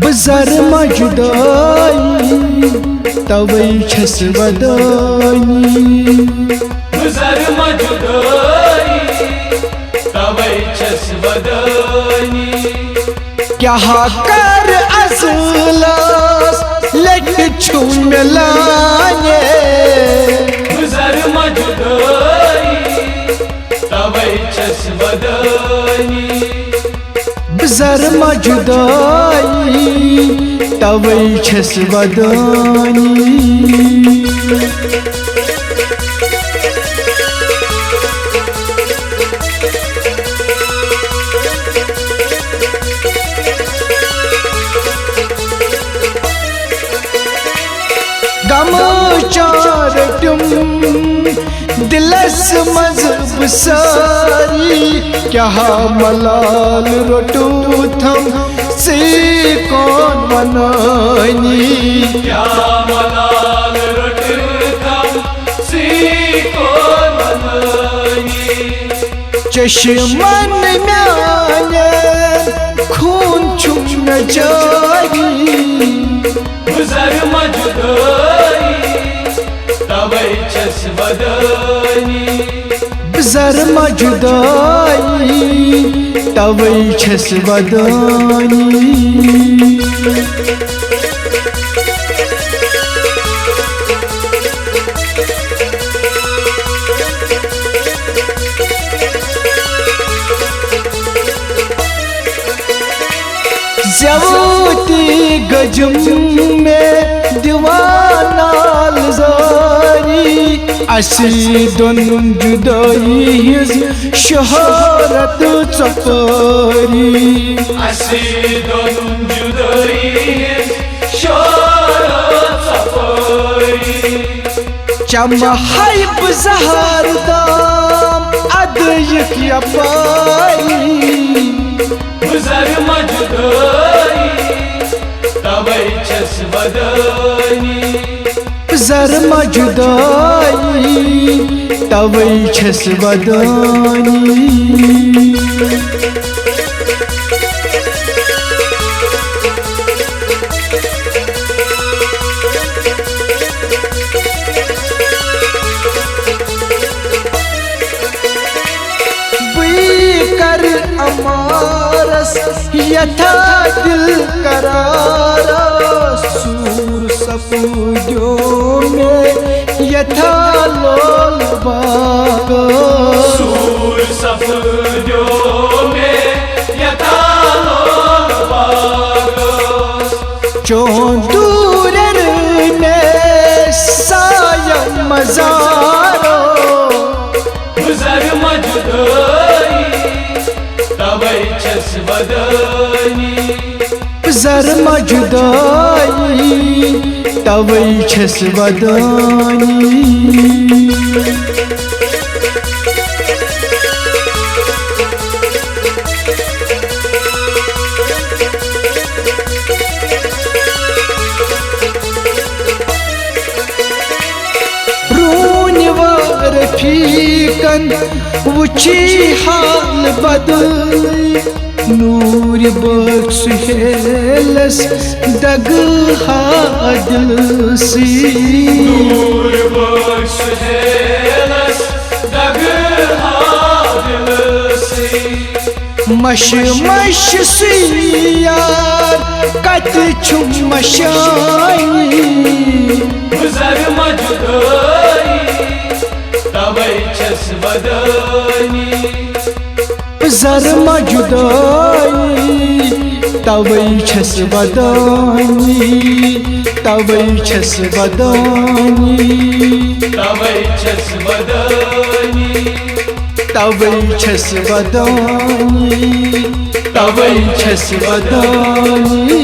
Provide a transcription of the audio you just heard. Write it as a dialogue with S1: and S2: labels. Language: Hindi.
S1: बजर मजुदाई तवै छस वदानी
S2: बजर मजुदाई तवै छस वदानी
S1: क्या कर असलस लट छु मिलाने
S2: बजर मजुदाई तवै छस वदानी
S1: बजर मजुदाई तवै छस वदानी गम चारटुम दिलस मजब सारी क्या मलाल रोटू थम से कौन मनानी
S2: क्या मलाल रोटू थम से कौन मनानी
S1: चश्मन म्याने खून चुम न जारी
S2: बजर मजुदाई तवै छस वदानी
S1: बजर मजुदाई तवै छस वदानी ज़्यादती गजुम में दीवानाल जारी असी दोन जुदाई शहरत चपारी
S2: असी दोन जुदाई शहरत चपारी
S1: चमहाइब जहर दाम अदयक यपाई
S2: बजर मजुदाई तवै छस वदानी
S1: बजर मजुदाई तवै छस वदानी कर अमारस यथा दिल करारा सूर सपूजो में यथा लोल बागा
S2: सूर सपूजो में यथा लोल बागा
S1: चौदूर में साया मजारो
S2: बजर मजुदाई तवै छस वदानी
S1: बजर मजुदाई तवै छस वदानी रूनिवार फीकन वुची हाल बदल नूर बख्श हेलस दग हादिल सी
S2: नूर बख्श हेलस दग हादिल सी
S1: मश मश सियार कत छुम मशाई
S2: बजर मजुदाई तवै छस वदानी
S1: बजर मजुदाई तवै छस वदानी तवै छस वदानी
S2: तवै छस वदानी
S1: तवै छस वदानी तवै छस वदानी।